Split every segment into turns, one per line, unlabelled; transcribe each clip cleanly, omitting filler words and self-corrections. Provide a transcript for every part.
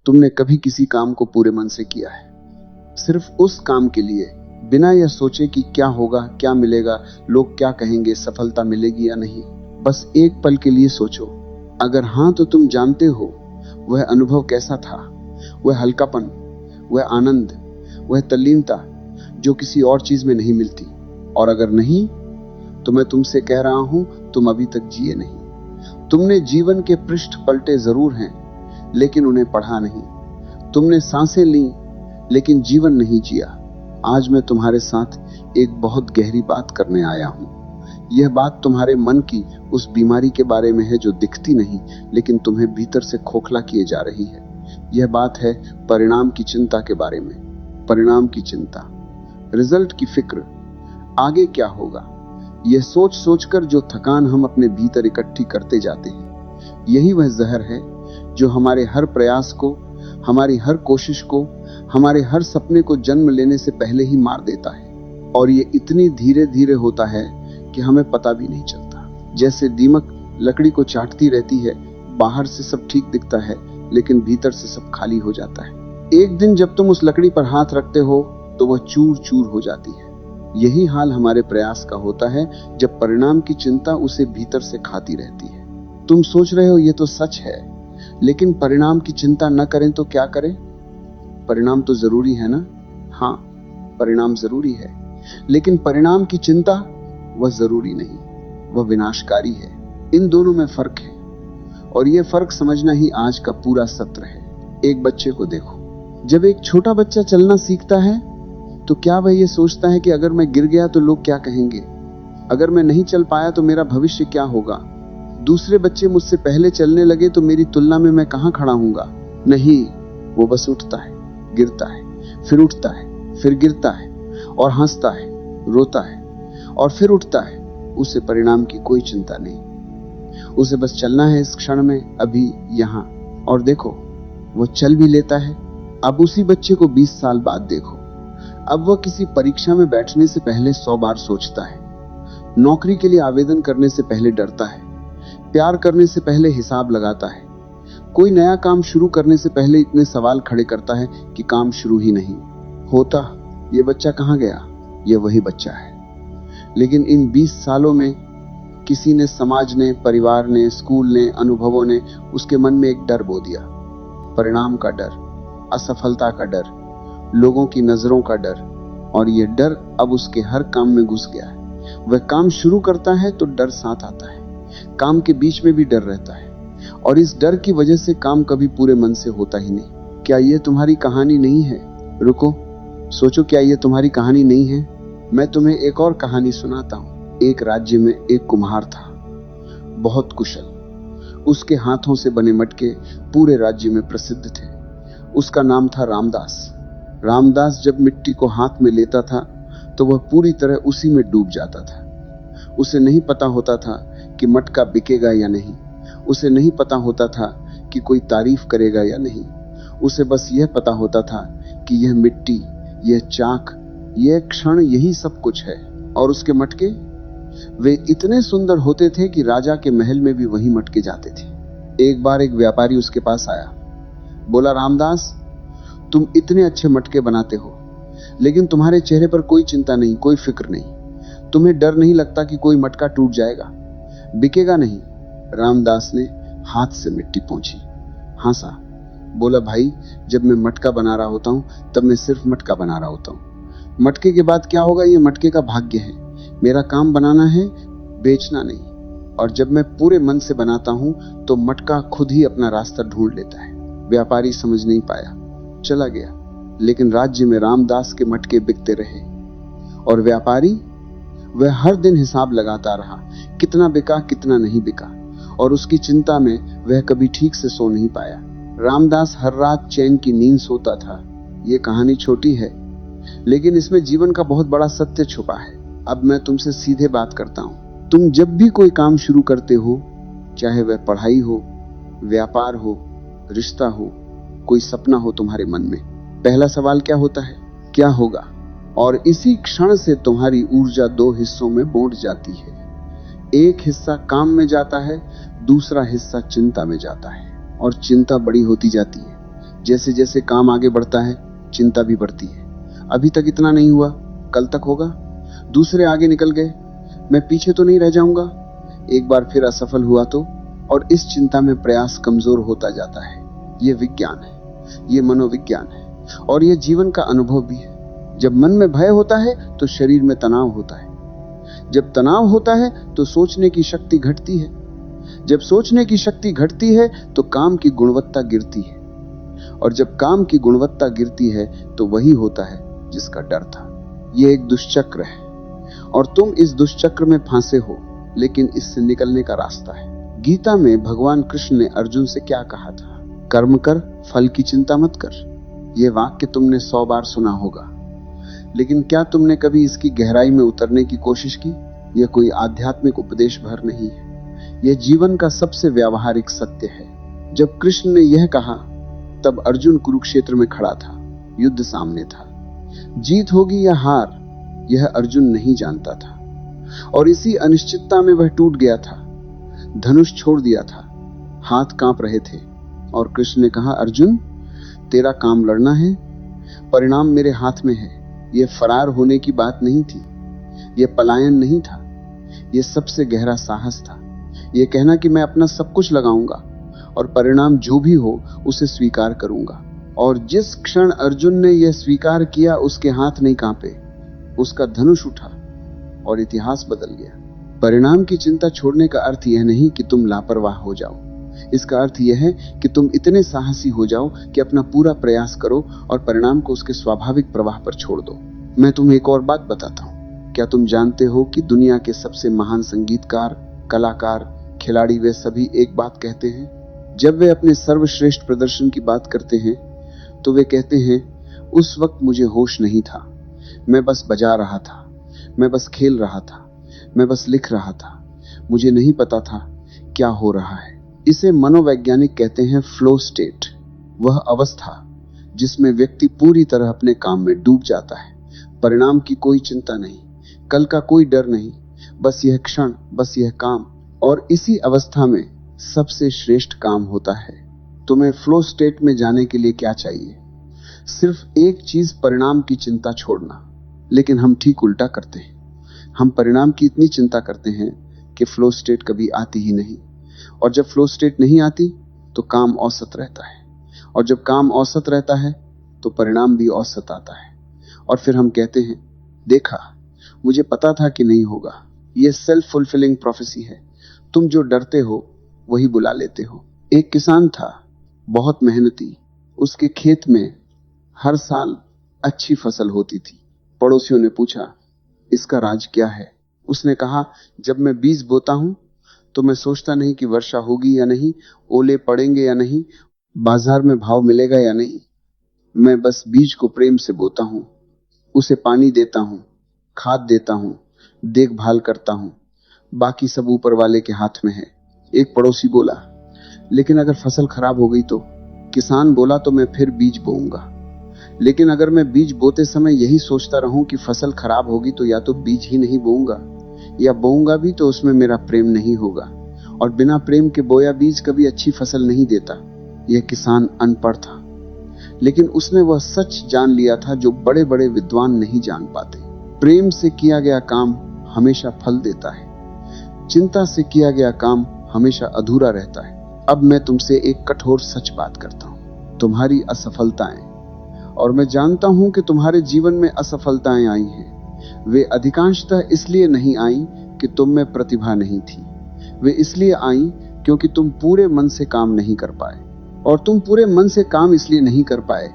तुमने कभी किसी काम को पूरे मन से किया है, सिर्फ उस काम के लिए, बिना यह सोचे कि क्या होगा, क्या मिलेगा, लोग क्या कहेंगे, सफलता मिलेगी या नहीं। बस एक पल के लिए सोचो। अगर हाँ तो तुम जानते हो वह अनुभव कैसा था, वह हल्कापन, वह आनंद, वह तल्लीनता जो किसी और चीज में नहीं मिलती। और अगर नहीं तो मैं तुमसे कह रहा हूं, तुम अभी तक जिए नहीं। तुमने जीवन के पृष्ठ पलटे जरूर हैं, लेकिन उन्हें पढ़ा नहीं। तुमने सांसें ली, लेकिन जीवन नहीं जिया। आज मैं तुम्हारे साथ एक बहुत गहरी बात करने आया हूं। यह बात तुम्हारे मन की उस बीमारी के बारे में है जो दिखती नहीं, लेकिन तुम्हें भीतर से खोखला किए जा रही है। यह बात है परिणाम की चिंता के बारे में। परिणाम की चिंता, रिजल्ट की फिक्र, आगे क्या होगा, यह सोच सोचकर जो थकान हम अपने भीतर इकट्ठी करते जाते हैं, यही वह जहर है जो हमारे हर प्रयास को, हमारी हर कोशिश को, हमारे हर सपने को जन्म लेने से पहले ही मार देता है। और ये इतनी धीरे धीरे होता है कि हमें पता भी नहीं चलता। जैसे दीमक लकड़ी को चाटती रहती है, बाहर से सब ठीक दिखता है, लेकिन भीतर से सब खाली हो जाता है। एक दिन जब तुम उस लकड़ी पर हाथ रखते हो तो वह चूर चूर हो जाती है। यही हाल हमारे प्रयास का होता है जब परिणाम की चिंता उसे भीतर से खाती रहती है। तुम सोच रहे हो ये तो सच है, लेकिन परिणाम की चिंता न करें तो क्या करें? परिणाम तो जरूरी है ना? हाँ, परिणाम जरूरी है, लेकिन परिणाम की चिंता वह जरूरी नहीं, वह विनाशकारी है। इन दोनों में फर्क है, और यह फर्क समझना ही आज का पूरा सत्र है। एक बच्चे को देखो। जब एक छोटा बच्चा चलना सीखता है तो क्या वह यह सोचता है कि अगर मैं गिर गया तो लोग क्या कहेंगे, अगर मैं नहीं चल पाया तो मेरा भविष्य क्या होगा, दूसरे बच्चे मुझसे पहले चलने लगे तो मेरी तुलना में मैं कहां खड़ा हूंगा? नहीं, वो बस उठता है, गिरता है, फिर उठता है, फिर गिरता है, और हंसता है, रोता है, और फिर उठता है। उसे परिणाम की कोई चिंता नहीं, उसे बस चलना है इस क्षण में, अभी यहां। और देखो, वो चल भी लेता है। अब उसी बच्चे को 20 साल बाद देखो। अब वह किसी परीक्षा में बैठने से पहले 100 बार सोचता है, नौकरी के लिए आवेदन करने से पहले डरता है, प्यार करने से पहले हिसाब लगाता है, कोई नया काम शुरू करने से पहले इतने सवाल खड़े करता है कि काम शुरू ही नहीं होता। ये बच्चा कहां गया? ये वही बच्चा है। लेकिन इन 20 सालों में किसी ने, समाज ने, परिवार ने, स्कूल ने, अनुभवों ने उसके मन में एक डर बो दिया। परिणाम का डर, असफलता का डर, लोगों की नजरों का डर। और ये डर अब उसके हर काम में घुस गया है। वह काम शुरू करता है तो डर साथ आता है, काम के बीच में भी डर रहता है, और इस डर की वजह से काम कभी पूरे मन से होता ही नहीं। क्या ये तुम्हारी कहानी नहीं है? रुको, सोचो, क्या ये तुम्हारी कहानी नहीं है? मैं तुम्हें एक और कहानी सुनाता हूँ। एक राज्य में एक कुम्हार था, बहुत कुशल। उसके हाथों से बने मटके पूरे राज्य में प्रसिद्ध थे। उसका नाम था रामदास। रामदास जब मिट्टी को हाथ में लेता था तो वह पूरी तरह उसी में डूब जाता था। उसे नहीं पता होता था कि मटका बिकेगा या नहीं, उसे नहीं पता होता था कि कोई तारीफ करेगा या नहीं। उसे बस यह पता होता था कि यह मिट्टी, यह चाक, यह क्षण, यही सब कुछ है। और उसके मटके, वे इतने सुंदर होते थे कि राजा के महल में भी वही मटके जाते थे। एक बार एक व्यापारी उसके पास आया, बोला, रामदास, तुम इतने अच्छे मटके बनाते हो, लेकिन तुम्हारे चेहरे पर कोई चिंता नहीं, कोई फिक्र नहीं। तुम्हें डर नहीं लगता कि कोई मटका टूट जाएगा, बिकेगा नहीं? रामदास ने हाथ से मिट्टी पोंछी, हंसा, बोला, भाई, जब मैं मटका बना रहा होता हूं तब मैं सिर्फ मटका बना रहा होता हूं। मटके के बाद क्या होगा ये मटके का भाग्य है। मेरा काम बनाना है, बेचना नहीं। और जब मैं पूरे मन से बनाता हूं तो मटका खुद ही अपना रास्ता ढूंढ लेता है। व्यापारी समझ नहीं पाया, चला गया। लेकिन राज्य में रामदास के मटके बिकते रहे। और व्यापारी, वह हर दिन हिसाब लगाता रहा, कितना बिका, कितना नहीं बिका। और उसकी चिंता में वह कभी ठीक से सो नहीं पाया। रामदास हर रात चैन की नींद सोता था। ये कहानी छोटी है, लेकिन इसमें जीवन का बहुत बड़ा सत्य छुपा है। अब मैं तुमसे सीधे बात करता हूं। तुम जब भी कोई काम शुरू करते हो, चाहे वह पढ़ाई हो, व्यापार हो, रिश्ता हो, कोई सपना हो तुम्हारे मन में, पहला सवाल क्या होता है? क्या होगा? और इसी क्षण से तुम्हारी ऊर्जा 2 हिस्सों में बांट जाती है। एक हिस्सा काम में जाता है, दूसरा हिस्सा चिंता में जाता है। और चिंता बड़ी होती जाती है, जैसे जैसे काम आगे बढ़ता है चिंता भी बढ़ती है। अभी तक इतना नहीं हुआ, कल तक होगा। दूसरे आगे निकल गए, मैं पीछे तो नहीं रह जाऊंगा। एक बार फिर असफल हुआ तो, और इस चिंता में प्रयास कमजोर होता जाता है। ये विज्ञान है, ये मनोविज्ञान है, और ये जीवन का अनुभव भी है। जब मन में भय होता है तो शरीर में तनाव होता है। जब तनाव होता है तो सोचने की शक्ति घटती है। जब सोचने की शक्ति घटती है तो काम की गुणवत्ता गिरती है, और जब काम की गुणवत्ता गिरती है तो वही होता है जिसका डर था। यह एक दुष्चक्र है, और तुम इस दुष्चक्र में फांसे हो, लेकिन इससे निकलने का रास्ता है। गीता में भगवान कृष्ण ने अर्जुन से क्या कहा था? कर्म कर, फल की चिंता मत कर। यह वाक्य तुमने 100 बार सुना होगा, लेकिन क्या तुमने कभी इसकी गहराई में उतरने की कोशिश की? यह कोई आध्यात्मिक उपदेश भर नहीं है, यह जीवन का सबसे व्यावहारिक सत्य है। जब कृष्ण ने यह कहा तब अर्जुन कुरुक्षेत्र में खड़ा था, युद्ध सामने था। जीत होगी या हार, यह अर्जुन नहीं जानता था, और इसी अनिश्चितता में वह टूट गया था। धनुष छोड़ दिया था, हाथ कांप रहे थे, और कृष्ण ने कहा, अर्जुन तेरा काम लड़ना है, परिणाम मेरे हाथ में है। यह फरार होने की बात नहीं थी, यह पलायन नहीं था, यह सबसे गहरा साहस था। यह कहना कि मैं अपना सब कुछ लगाऊंगा और परिणाम जो भी हो उसे स्वीकार करूंगा। और जिस क्षण अर्जुन ने यह स्वीकार किया, उसके हाथ नहीं कांपे, उसका धनुष उठा और इतिहास बदल गया। परिणाम की चिंता छोड़ने का अर्थ यह नहीं कि तुम लापरवाह हो जाओ। इसका अर्थ यह है कि तुम इतने साहसी हो जाओ कि अपना पूरा प्रयास करो और परिणाम को उसके स्वाभाविक प्रवाह पर छोड़ दो। मैं तुम्हें एक और बात बताता हूं। क्या तुम जानते हो कि दुनिया के सबसे महान संगीतकार, कलाकार, खिलाड़ी, वे सभी एक बात कहते हैं? जब वे अपने सर्वश्रेष्ठ प्रदर्शन की बात करते हैं तो वे कहते हैं, उस वक्त मुझे होश नहीं था, मैं बस बजा रहा था, मैं बस खेल रहा था, मैं बस लिख रहा था, मुझे नहीं पता था क्या हो रहा है। इसे मनोवैज्ञानिक कहते हैं फ्लो स्टेट। वह अवस्था जिसमें व्यक्ति पूरी तरह अपने काम में डूब जाता है। परिणाम की कोई चिंता नहीं, कल का कोई डर नहीं, बस यह क्षण, बस यह काम। और इसी अवस्था में सबसे श्रेष्ठ काम होता है। तुम्हें फ्लो स्टेट में जाने के लिए क्या चाहिए? सिर्फ एक चीज, परिणाम की चिंता छोड़ना। लेकिन हम ठीक उल्टा करते हैं। हम परिणाम की इतनी चिंता करते हैं कि फ्लो स्टेट कभी आती ही नहीं, और जब फ्लो स्टेट नहीं आती तो काम औसत रहता है, और जब काम औसत रहता है तो परिणाम भी औसत आता है। और फिर हम कहते हैं, देखा, मुझे पता था कि नहीं होगा। यह सेल्फ फुलफिलिंग प्रोफेसी है। तुम जो डरते हो वही बुला लेते हो। एक किसान था, बहुत मेहनती। उसके खेत में हर साल अच्छी फसल होती थी। पड़ोसियों ने पूछा, इसका राज क्या है? उसने कहा, जब मैं बीज बोता हूं तो मैं सोचता नहीं कि वर्षा होगी या नहीं, ओले पड़ेंगे या नहीं, बाजार में भाव मिलेगा या नहीं। मैं बस बीज को प्रेम से बोता हूं, उसे पानी देता हूं, खाद देता हूं, देखभाल करता हूं, बाकी सब ऊपर वाले के हाथ में है। एक पड़ोसी बोला, लेकिन अगर फसल खराब हो गई तो? किसान बोला, तो मैं फिर बीज बोऊंगा। लेकिन अगर मैं बीज बोते समय यही सोचता रहूं कि फसल खराब होगी तो या तो बीज ही नहीं बोऊंगा, या बोऊंगा भी तो उसमें मेरा प्रेम नहीं होगा, और बिना प्रेम के बोया बीज कभी अच्छी फसल नहीं देता। यह किसान अनपढ़ था, लेकिन उसने वह सच जान लिया था जो बड़े बड़े विद्वान नहीं जान पाते। प्रेम से किया गया काम हमेशा फल देता है, चिंता से किया गया काम हमेशा अधूरा रहता है। अब मैं तुमसे एक कठोर सच बात करता हूं। तुम्हारी असफलताएं, और मैं जानता हूं कि तुम्हारे जीवन में असफलताएं आई हैं, वे अधिकांशतः इसलिए नहीं आई कि तुम में प्रतिभा नहीं थी। वे इसलिए आई क्योंकि तुम पूरे मन से काम नहीं कर पाए। और तुम पूरे मन से काम इसलिए नहीं कर पाए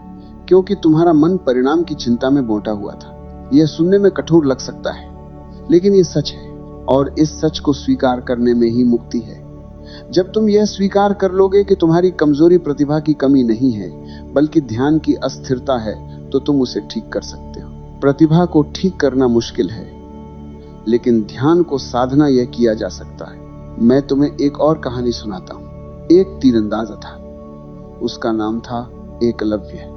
क्योंकि तुम्हारा मन परिणाम की चिंता में बोटा हुआ था। यह सुनने में कठोर लग सकता है, लेकिन यह सच है, और इस सच को स्वीकार करने में ही मुक्ति है। जब तुम यह स्वीकार कर लोगे कि तुम्हारी कमजोरी प्रतिभा की कमी नहीं है, बल्कि ध्यान की अस्थिरता है, तो तुम उसे ठीक कर सकते हो। प्रतिभा को ठीक करना मुश्किल है, लेकिन ध्यान को साधना यह किया जा सकता है। मैं तुम्हें एक और कहानी सुनाता हूं। एक तीरंदाज था, उसका नाम था एकलव्य।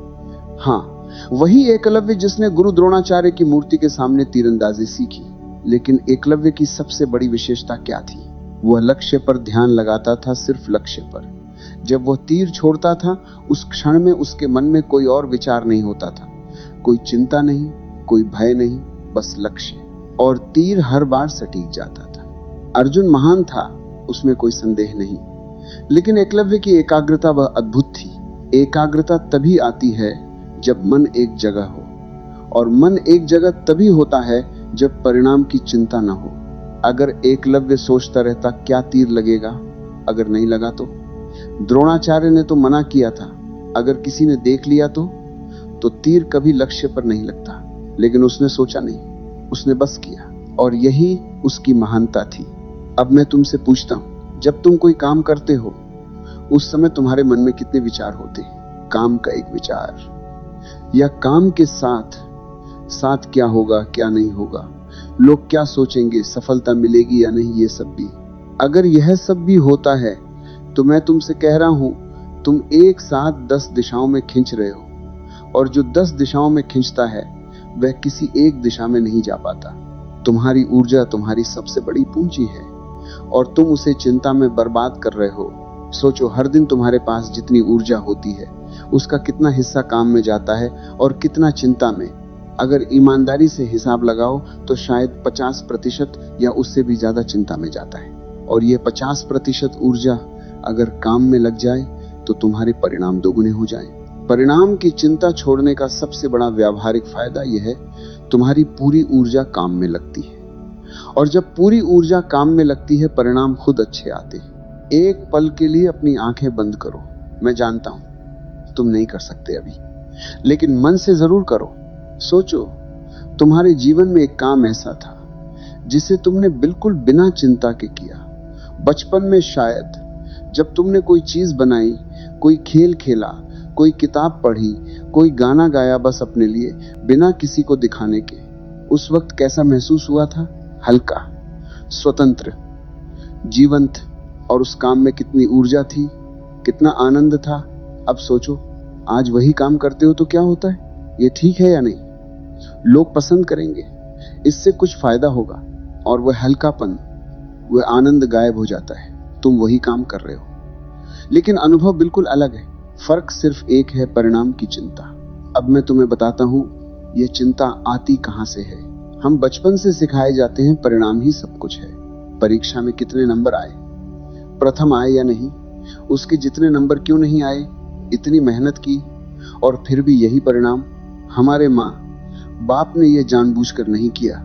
हाँ, वही एकलव्य जिसने गुरु द्रोणाचार्य की मूर्ति के सामने तीरंदाजी सीखी। लेकिन एकलव्य की सबसे बड़ी विशेषता क्या थी? वह लक्ष्य पर ध्यान लगाता था, सिर्फ लक्ष्य पर। जब वह तीर छोड़ता था, उस क्षण में उसके मन में कोई और विचार नहीं होता था, कोई चिंता नहीं, कोई भय नहीं, बस लक्ष्य। और तीर हर बार सटीक जाता था। अर्जुन महान था, उसमें कोई संदेह नहीं, लेकिन एकलव्य की एकाग्रता वह अद्भुत थी। एकाग्रता तभी आती है जब मन एक जगह हो, और मन एक जगह तभी होता है जब परिणाम की चिंता न हो। अगर एकलव्य सोचता रहता क्या तीर लगेगा, अगर नहीं लगा तो? द्रोणाचार्य ने तो मना किया था, अगर किसी ने देख लिया तो तीर कभी लक्ष्य पर नहीं लगता। लेकिन उसने सोचा नहीं, उसने बस किया, और यही उसकी महानता थी। अब मैं तुमसे पूछता हूं, जब तुम कोई काम करते हो उस समय तुम्हारे मन में कितने विचार होते हैं? काम का एक विचार, या काम के साथ साथ क्या होगा क्या नहीं होगा, लोग क्या सोचेंगे, सफलता मिलेगी या नहीं, ये सब भी। अगर यह सब भी होता है तो मैं तुमसे कह रहा हूं, तुम एक साथ 10 दिशाओं में खींच रहे हो, और जो 10 दिशाओं में खींचता है वह किसी एक दिशा में नहीं जा पाता। तुम्हारी ऊर्जा तुम्हारी सबसे बड़ी पूंजी है, और तुम उसे चिंता में बर्बाद कर रहे हो। सोचो, हर दिन तुम्हारे पास जितनी ऊर्जा होती है उसका कितना हिस्सा काम में जाता है और कितना चिंता में। अगर ईमानदारी से हिसाब लगाओ तो शायद 50% या उससे भी ज्यादा चिंता में जाता है, और ये 50% ऊर्जा अगर काम में लग जाए तो तुम्हारे परिणाम दोगुने हो जाएं। परिणाम की चिंता छोड़ने का सबसे बड़ा व्यावहारिक फायदा यह है, तुम्हारी पूरी ऊर्जा काम में लगती है, और जब पूरी ऊर्जा काम में लगती है परिणाम खुद अच्छे आते हैं। एक पल के लिए अपनी आंखें बंद करो। मैं जानता हूं तुम नहीं कर सकते अभी, लेकिन मन से जरूर करो। सोचो, तुम्हारे जीवन में एक काम ऐसा था जिसे तुमने बिल्कुल बिना चिंता के किया। बचपन में शायद जब तुमने कोई चीज बनाई, कोई खेल खेला, कोई किताब पढ़ी, कोई गाना गाया, बस अपने लिए, बिना किसी को दिखाने के। उस वक्त कैसा महसूस हुआ था? हल्का, स्वतंत्र, जीवंत, और उस काम में कितनी ऊर्जा थी, कितना आनंद था। अब सोचो, आज वही काम करते हो तो क्या होता है? ये ठीक है या नहीं? लोग पसंद करेंगे, इससे कुछ फायदा होगा, और वह हल्कापन, वह आनंद गायब हो जाता है। तुम वही काम कर रहे हो, लेकिन अनुभव बिल्कुल अलग है। फर्क सिर्फ एक है, परिणाम की चिंता। अब मैं तुम्हें बताता हूं यह चिंता आती कहां से है। हम बचपन से सिखाए जाते हैं परिणाम ही सब कुछ है। परीक्षा में कितने नंबर आए, प्रथम आए या नहीं, उसके जितने नंबर क्यों नहीं आए, इतनी मेहनत की और फिर भी यही परिणाम। हमारे माँ बाप ने यह जानबूझकर नहीं किया,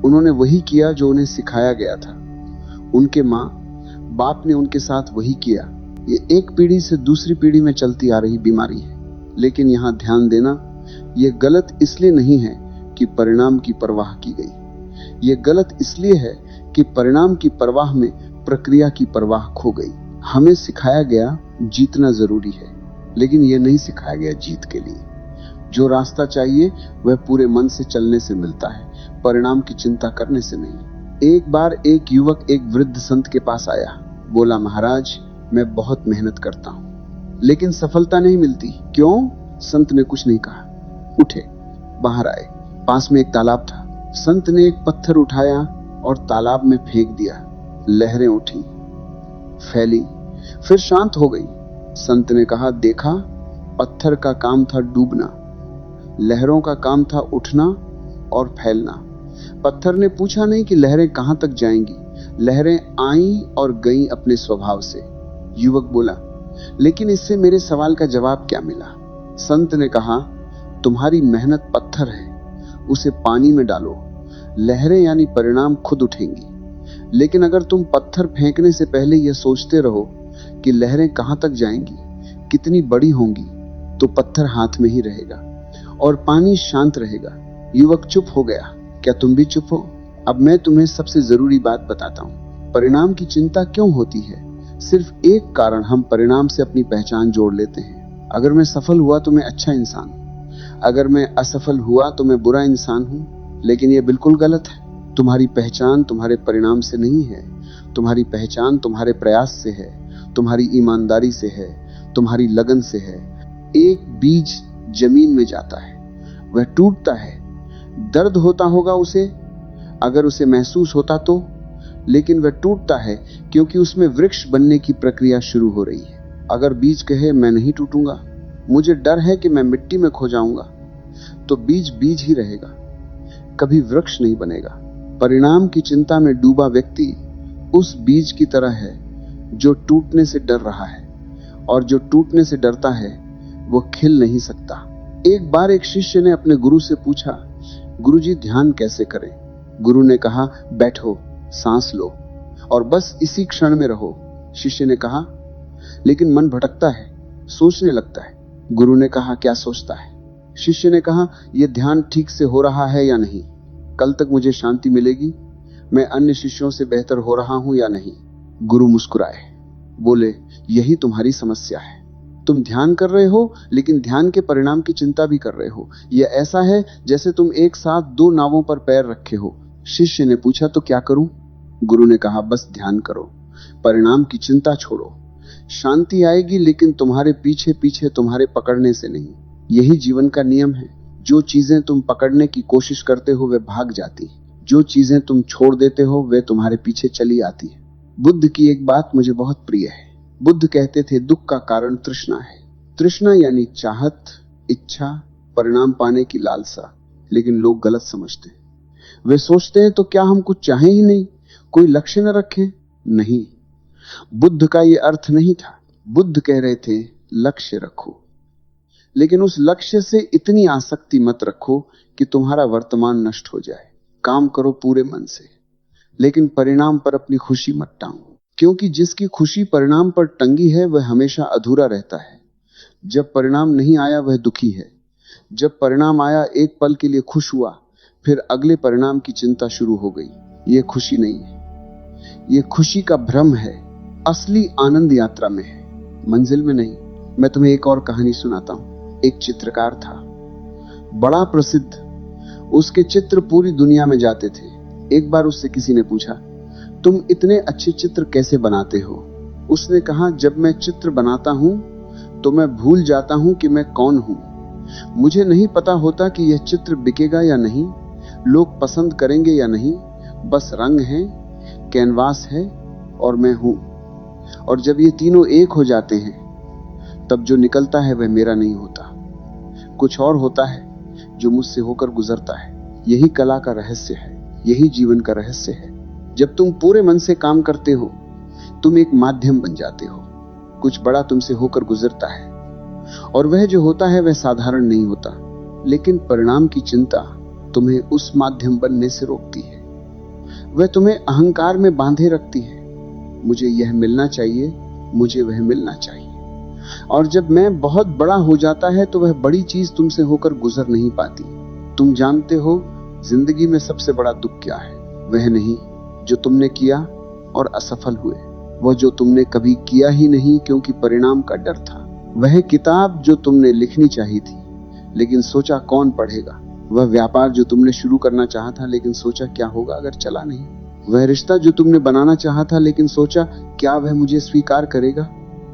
उन्होंने वही किया जो उन्हें सिखाया गया था। उनके माँ बाप ने उनके साथ वही किया। ये एक पीढ़ी से दूसरी पीढ़ी में चलती आ रही बीमारी है। लेकिन यहां ध्यान देना, यह गलत इसलिए नहीं है कि परिणाम की परवाह की गई, यह गलत इसलिए है कि परिणाम की परवाह में प्रक्रिया की परवाह खो गई। हमें सिखाया गया जीतना जरूरी है, लेकिन यह नहीं सिखाया गया जीत के लिए। जो रास्ता चाहिए वह पूरे मन से चलने से मिलता है, परिणाम की चिंता करने से नहीं। एक बार एक युवक एक वृद्ध संत के पास आया, बोला, महाराज मैं बहुत मेहनत करता हूं लेकिन सफलता नहीं मिलती। क्यों? संत ने कुछ नहीं कहा, उठे, बाहर आए। पास में एक तालाब था। संत ने एक पत्थर उठाया और तालाब में फेंक दिया। लहरें उठी, फैली, फिर शांत हो गई। संत ने कहा, देखा, पत्थर का काम था डूबना, लहरों का काम था उठना और फैलना। पत्थर ने पूछा नहीं कि लहरें कहां तक जाएंगी, लहरें आईं और गईं अपने स्वभाव से। युवक बोला, लेकिन इससे मेरे सवाल का जवाब क्या मिला? संत ने कहा, तुम्हारी मेहनत पत्थर है, उसे पानी में डालो, लहरें यानी परिणाम खुद उठेंगी। लेकिन अगर तुम पत्थर फेंकने से पहले यह सोचते रहो कि लहरें कहां तक जाएंगी, कितनी बड़ी होंगी, तो पत्थर हाथ में ही रहेगा और पानी शांत रहेगा। युवक चुप हो गया। क्या तुम भी चुप हो? अब मैं तुम्हें सबसे जरूरी बात बताता हूं, परिणाम की चिंता क्यों होती है। सिर्फ एक कारण, हम परिणाम से अपनी पहचान जोड़ लेते हैं। अगर मैं सफल हुआ तो मैं अच्छा इंसान हूं, अगर मैं असफल हुआ तो मैं बुरा इंसान हूं। लेकिन यह बिल्कुल गलत है। तुम्हारी पहचान तुम्हारे परिणाम से नहीं है, तुम्हारी पहचान तुम्हारे प्रयास से है, तुम्हारी ईमानदारी से है, तुम्हारी लगन से है। एक बीज जमीन में जाता है, वह टूटता है, दर्द होता होगा उसे, अगर उसे महसूस होता तो, लेकिन वह टूटता है क्योंकि उसमें वृक्ष बनने की प्रक्रिया शुरू हो रही है। अगर बीज कहे मैं नहीं टूटूंगा, मुझे डर है कि मैं मिट्टी में खो जाऊंगा, तो बीज बीज ही रहेगा, कभी वृक्ष नहीं बनेगा। परिणाम की चिंता में डूबा व्यक्ति उस बीज की तरह है जो टूटने से डर रहा है, और जो टूटने से डरता है वो खिल नहीं सकता। एक बार एक शिष्य ने अपने गुरु से पूछा, गुरुजी ध्यान कैसे करें? गुरु ने कहा, बैठो, सांस लो और बस इसी क्षण में रहो। शिष्य ने कहा, लेकिन मन भटकता है, सोचने लगता है। गुरु ने कहा, क्या सोचता है? शिष्य ने कहा, यह ध्यान ठीक से हो रहा है या नहीं? कल तक मुझे शांति मिलेगी? मैं अन्य शिष्यों से बेहतर हो रहा हूं या नहीं? गुरु मुस्कुराए, बोले, यही तुम्हारी समस्या है। तुम ध्यान कर रहे हो, लेकिन ध्यान के परिणाम की चिंता भी कर रहे हो। यह ऐसा है जैसे तुम एक साथ दो नावों पर पैर रखे हो। शिष्य ने पूछा, तो क्या करूं? गुरु ने कहा, बस ध्यान करो, परिणाम की चिंता छोड़ो। शांति आएगी, लेकिन तुम्हारे पीछे पीछे, तुम्हारे पकड़ने से नहीं। यही जीवन का नियम है। जो चीजें तुम पकड़ने की कोशिश करते हो वे भाग जाती, जो चीजें तुम छोड़ देते हो वे तुम्हारे पीछे चली आती है। बुद्ध की एक बात मुझे बहुत प्रिय है। बुद्ध कहते थे, दुख का कारण तृष्णा है। तृष्णा यानी चाहत, इच्छा, परिणाम पाने की लालसा। लेकिन लोग गलत समझते हैं। वे सोचते हैं, तो क्या हम कुछ चाहें ही नहीं, कोई लक्ष्य न रखें? नहीं, बुद्ध का यह अर्थ नहीं था। बुद्ध कह रहे थे, लक्ष्य रखो, लेकिन उस लक्ष्य से इतनी आसक्ति मत रखो कि तुम्हारा वर्तमान नष्ट हो जाए। काम करो पूरे मन से, लेकिन परिणाम पर अपनी खुशी मत टांगो, क्योंकि जिसकी खुशी परिणाम पर टंगी है वह हमेशा अधूरा रहता है। जब परिणाम नहीं आया वह दुखी है। जब परिणाम आया एक पल के लिए खुश हुआ, फिर अगले परिणाम की चिंता शुरू हो गई। यह खुशी नहीं है, यह खुशी का भ्रम है। असली आनंद यात्रा में है, मंजिल में नहीं। मैं तुम्हें एक और कहानी सुनाता हूं। एक चित्रकार था, बड़ा प्रसिद्ध। उसके चित्र पूरी दुनिया में जाते थे। एक बार उससे किसी ने पूछा, तुम इतने अच्छे चित्र कैसे बनाते हो? उसने कहा, जब मैं चित्र बनाता हूं तो मैं भूल जाता हूं कि मैं कौन हूं। मुझे नहीं पता होता कि यह चित्र बिकेगा या नहीं, लोग पसंद करेंगे या नहीं। बस रंग है, कैनवास है और मैं हूं। और जब ये तीनों एक हो जाते हैं तब जो निकलता है वह मेरा नहीं होता, कुछ और होता है जो मुझसे होकर गुजरता है। यही कला का रहस्य है, यही जीवन का रहस्य है। जब तुम पूरे मन से काम करते हो, तुम एक माध्यम बन जाते हो। कुछ बड़ा तुमसे होकर गुजरता है, और वह जो होता है वह साधारण नहीं होता। लेकिन परिणाम की चिंता तुम्हें उस माध्यम बनने से रोकती है। वह तुम्हें अहंकार में बांधे रखती है। मुझे यह मिलना चाहिए, मुझे वह मिलना चाहिए। और जब मैं बहुत बड़ा हो जाता है तो वह बड़ी चीज तुमसे होकर गुजर नहीं पाती। तुम जानते हो जिंदगी में सबसे बड़ा दुख क्या है? वह नहीं जो तुमने किया और असफल हुए, वह जो तुमने कभी किया ही नहीं क्योंकि परिणाम का डर था। वह किताब जो तुमने लिखनी चाहिए थी लेकिन सोचा कौन पढ़ेगा। वह व्यापार जो तुमने शुरू करना चाहा था लेकिन सोचा क्या होगा अगर चला नहीं। वह रिश्ता जो तुमने बनाना चाहा था लेकिन सोचा क्या वह मुझे स्वीकार करेगा।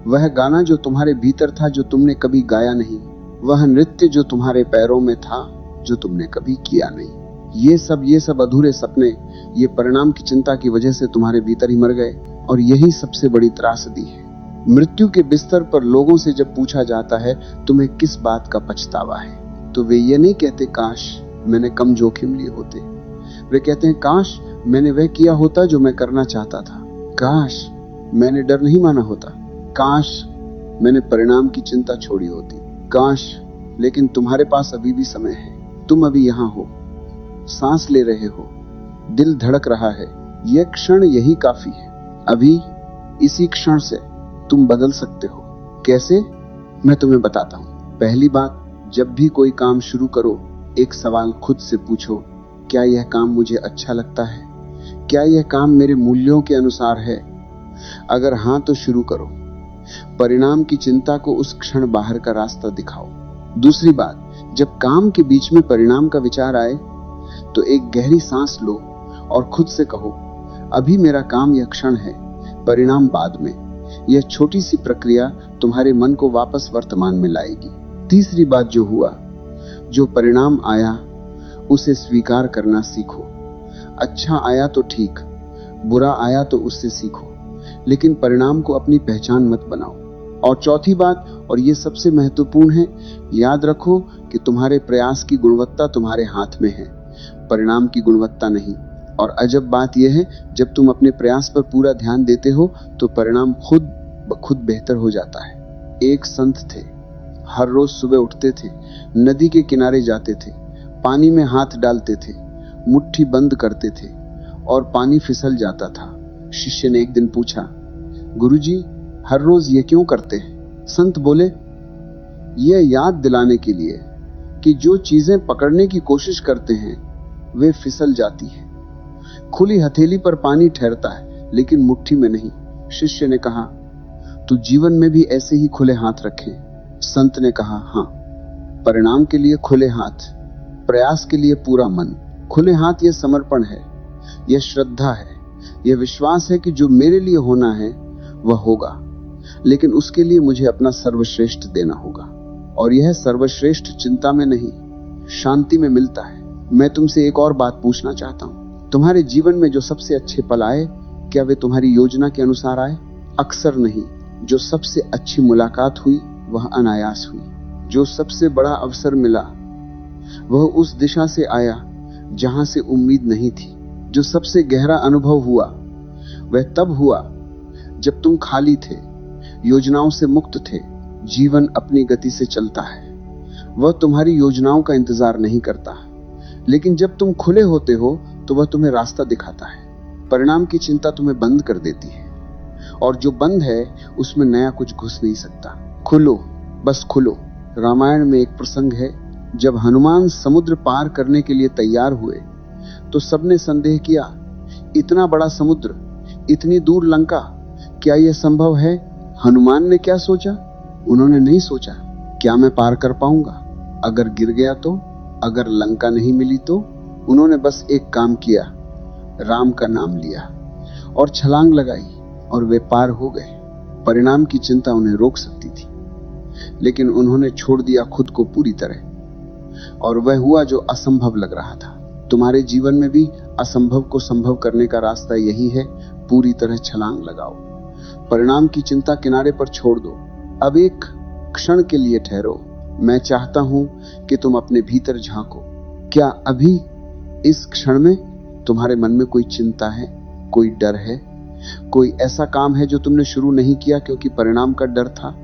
वह गाना जो तुम्हारे भीतर था जो तुमने कभी गाया नहीं। वह नृत्य जो तुम्हारे पैरों में था जो तुमने कभी किया नहीं। ये सब अधूरे सपने, ये परिणाम की चिंता की वजह से तुम्हारे भीतर ही मर गए। और यही सबसे बड़ी त्रासदी है। मृत्यु के बिस्तर पर लोगों से जब पूछा जाता है तुम्हें किस बात का पछतावा है, तो वे ये नहीं कहते काश मैंने कम जोखिम लिए होते। वे कहते हैं काश मैंने वह किया होता जो मैं करना चाहता था। काश मैंने डर नहीं माना होता। काश मैंने परिणाम की चिंता छोड़ी होती। काश, लेकिन तुम्हारे पास अभी भी समय है। तुम अभी यहाँ हो, सांस ले रहे हो, दिल धड़क रहा है। यह क्षण यही काफी है। अभी इसी क्षण से तुम बदल सकते हो। कैसे? मैं तुम्हें बताता हूँ। पहली बात, जब भी कोई काम शुरू करो, एक सवाल खुद से पूछो, क्या यह काम मुझे अच्छा लगता है? क्या यह काम मेरे मूल्यों के अनुसार है? अगर हाँ तो शुरू करो। परिणाम की चिंता को उस क्षण बाहर का रास्ता दिखाओ। दूसरी बात, जब काम के बीच में परिणाम का विचार आए तो एक गहरी सांस लो और खुद से कहो, अभी मेरा काम यह क्षण है, परिणाम बाद में। यह छोटी सी प्रक्रिया तुम्हारे मन को वापस वर्तमान में लाएगी। तीसरी बात, जो हुआ, जो परिणाम आया उसे स्वीकार करना सीखो। अच्छा आया तो ठीक, बुरा आया तो उससे सीखो, लेकिन परिणाम को अपनी पहचान मत बनाओ। और चौथी बात, और ये सबसे महत्वपूर्ण है, याद रखो कि तुम्हारे प्रयास की गुणवत्ता तुम्हारे हाथ में है, परिणाम की गुणवत्ता नहीं। और अजब बात यह है, जब तुम अपने प्रयास पर पूरा ध्यान देते हो तो परिणाम खुद ब खुद बेहतर हो जाता है। एक संत थे, हर रोज सुबह उठते थे, नदी के किनारे जाते थे, पानी में हाथ डालते थे, मुट्ठी बंद करते थे और पानी फिसल जाता था। शिष्य ने एक दिन पूछा, गुरुजी, हर रोज ये क्यों करते हैं? संत बोले, यह याद दिलाने के लिए कि जो चीजें पकड़ने की कोशिश करते हैं वे फिसल जाती हैं। खुली हथेली पर पानी ठहरता है लेकिन मुट्ठी में नहीं। शिष्य ने कहा, तू जीवन में भी ऐसे ही खुले हाथ रखे। संत ने कहा, हाँ, परिणाम के लिए खुले हाथ, प्रयास के लिए पूरा मन। खुले हाथ यह समर्पण है, यह श्रद्धा है, यह विश्वास है कि जो मेरे लिए होना है वह होगा, लेकिन उसके लिए मुझे अपना सर्वश्रेष्ठ देना होगा। और यह सर्वश्रेष्ठ चिंता में नहीं, शांति में मिलता है। मैं तुमसे एक और बात पूछना चाहता हूं, तुम्हारे जीवन में जो सबसे अच्छे पल आए, क्या वे तुम्हारी योजना के अनुसार आए? अक्सर नहीं। जो सबसे अच्छी मुलाकात हुई वह अनायास हुई। जो सबसे बड़ा अवसर मिला वह उस दिशा से आया जहां से उम्मीद नहीं थी। जो सबसे गहरा अनुभव हुआ वह तब हुआ जब तुम खाली थे, योजनाओं से मुक्त थे। जीवन अपनी गति से चलता है, वह तुम्हारी योजनाओं का इंतजार नहीं करता, लेकिन जब तुम खुले होते हो तो वह तुम्हें रास्ता दिखाता है। परिणाम की चिंता तुम्हें बंद कर देती है, और जो बंद है उसमें नया कुछ घुस नहीं सकता। खुलो, बस खुलो। रामायण में एक प्रसंग है, जब हनुमान समुद्र पार करने के लिए तैयार हुए तो सबने संदेह किया, इतना बड़ा समुद्र, इतनी दूर लंका, क्या यह संभव है? हनुमान ने क्या सोचा? उन्होंने नहीं सोचा, क्या मैं पार कर पाऊंगा? अगर गिर गया तो? अगर लंका नहीं मिली तो? उन्होंने बस एक काम किया, राम का नाम लिया और छलांग लगाई और वे पार हो गए। परिणाम की चिंता उन्हें रोक सकती थी, लेकिन उन्होंने छोड़ दिया खुद को पूरी तरह, और वह हुआ जो असंभव लग रहा था। तुम्हारे जीवन में भी असंभव को संभव करने का रास्ता यही है, पूरी तरह छलांग लगाओ। परिणाम की चिंता किनारे पर छोड़ दो। अब एक क्षण के लिए ठहरो। मैं चाहता हूं कि तुम अपने भीतर झांको। क्या अभी इस क्षण में तुम्हारे मन में कोई चिंता है, कोई डर है, कोई ऐसा काम है जो तुमने शुरू नहीं किया क्योंकि परिणाम का डर था?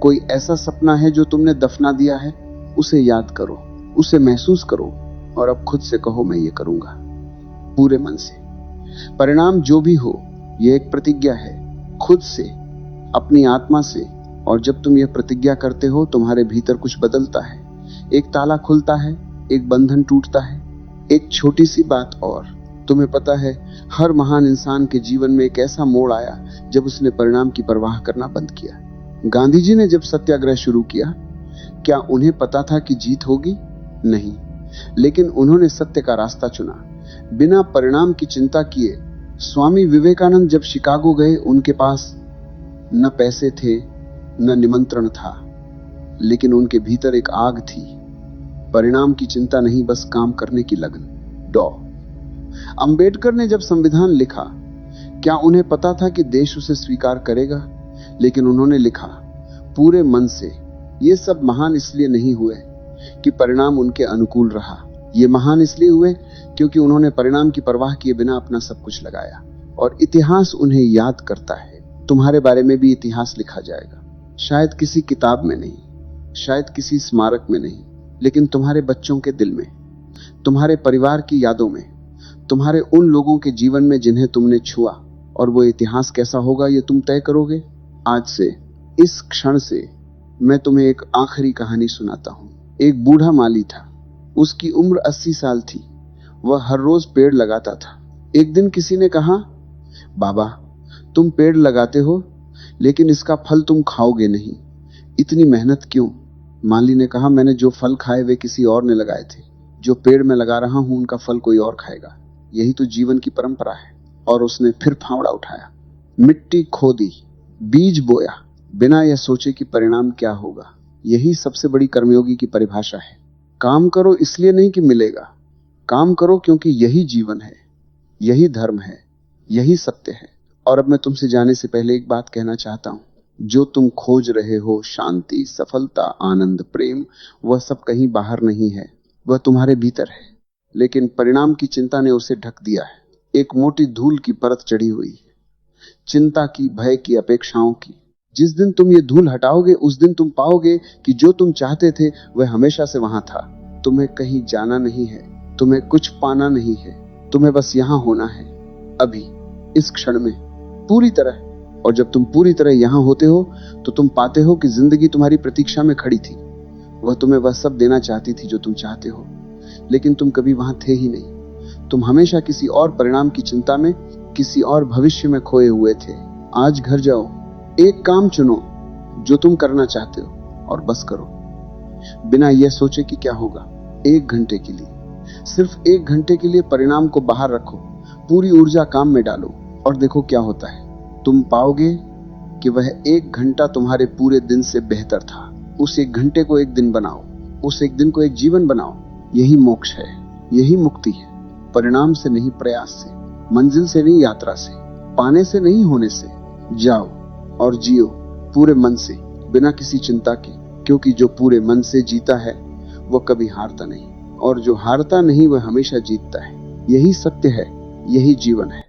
कोई ऐसा सपना है जो तुमने दफना दिया है? उसे याद करो, उसे महसूस करो और अब खुद से कहो, मैं ये करूंगा, पूरे मन से। परिणाम जो भी हो, यह एक प्रतिज्ञा है, खुद से, अपनी आत्मा से। और जब तुम यह प्रतिज्ञा करते हो, तुम्हारे भीतर कुछ बदलता है। एक ताला खुलता है, एक बंधन टूटता है। एक छोटी सी बात और, तुम्हें पता है, हर महान इंसान के जीवन में एक ऐसा मोड़ आया जब उसने परिणाम की परवाह करना बंद किया। गांधी जी ने जब सत्याग्रह शुरू किया, क्या उन्हें पता था कि जीत होगी? नहीं, लेकिन उन्होंने सत्य का रास्ता चुना, बिना परिणाम की चिंता किए। स्वामी विवेकानंद जब शिकागो गए, उनके पास न पैसे थे, न निमंत्रण था, लेकिन उनके भीतर एक आग थी। परिणाम की चिंता नहीं, बस काम करने की लगन। डॉ अंबेडकर ने जब संविधान लिखा, क्या उन्हें पता था कि देश उसे स्वीकार करेगा? लेकिन उन्होंने लिखा पूरे मन से। ये सब महान इसलिए नहीं हुए कि परिणाम उनके अनुकूल रहा, ये महान इसलिए हुए क्योंकि उन्होंने परिणाम की परवाह किए बिना अपना सब कुछ लगाया। और इतिहास उन्हें याद करता है। तुम्हारे बारे में भी इतिहास लिखा जाएगा, शायद किसी किताब में नहीं, शायद किसी स्मारक में नहीं, लेकिन तुम्हारे बच्चों के दिल में, तुम्हारे परिवार की यादों में, तुम्हारे उन लोगों के जीवन में जिन्हें तुमने छुआ। और वो इतिहास कैसा होगा ये तुम तय करोगे। आज से, इस क्षण से, मैं तुम्हें एक आखिरी कहानी सुनाता हूं। एक बूढ़ा माली था, उसकी उम्र 80 साल थी। वह हर रोज पेड़ लगाता था। एक दिन किसी ने कहा, बाबा, तुम पेड़ लगाते हो लेकिन इसका फल तुम खाओगे नहीं, इतनी मेहनत क्यों? माली ने कहा, मैंने जो फल खाए वे किसी और ने लगाए थे, जो पेड़ में लगा रहा हूं उनका फल कोई और खाएगा। यही तो जीवन की परंपरा है। और उसने फिर फावड़ा उठाया, मिट्टी खोदी, बीज बोया, बिना यह सोचे कि परिणाम क्या होगा। यही सबसे बड़ी कर्मयोगी की परिभाषा है। काम करो इसलिए नहीं कि मिलेगा, काम करो क्योंकि यही जीवन है, यही धर्म है, यही सत्य है। और अब मैं तुमसे जाने से पहले एक बात कहना चाहता हूं। जो तुम खोज रहे हो, शांति, सफलता, आनंद, प्रेम, वह सब कहीं बाहर नहीं है, वह तुम्हारे भीतर है। लेकिन परिणाम की चिंता ने उसे ढक दिया है। एक मोटी धूल की परत चढ़ी हुई है, चिंता की, भय की, अपेक्षाओं की। जिस दिन तुम ये धूल हटाओगे, उस दिन तुम पाओगे कि जो तुम चाहते थे वह हमेशा से वहां था। तुम्हें कहीं जाना नहीं है, तुम्हें कुछ पाना नहीं है, तुम्हें बस यहां होना है, अभी, इस क्षण में, पूरी तरह। और जब तुम पूरी तरह यहां होते हो तो तुम पाते हो कि जिंदगी तुम्हारी प्रतीक्षा में खड़ी थी। वह तुम्हें वह सब देना चाहती थी जो तुम चाहते हो, लेकिन तुम कभी वहां थे ही नहीं। तुम हमेशा किसी और परिणाम की चिंता में, किसी और भविष्य में खोए हुए थे। आज घर जाओ, एक काम चुनो जो तुम करना चाहते हो और बस करो, बिना यह सोचे कि क्या होगा। 1 घंटे के लिए, सिर्फ 1 घंटे के लिए परिणाम को बाहर रखो, पूरी ऊर्जा काम में डालो और देखो क्या होता है। तुम पाओगे कि वह 1 घंटा तुम्हारे पूरे दिन से बेहतर था। उस 1 घंटे को एक दिन बनाओ, उस एक दिन को एक जीवन बनाओ। यही मोक्ष है, यही मुक्ति है। परिणाम से नहीं, प्रयास से, मंजिल से नहीं, यात्रा से, पाने से नहीं, होने से। जाओ और जियो पूरे मन से, बिना किसी चिंता के, क्योंकि जो पूरे मन से जीता है वह कभी हारता नहीं, और जो हारता नहीं वह हमेशा जीतता है। यही सत्य है, यही जीवन है।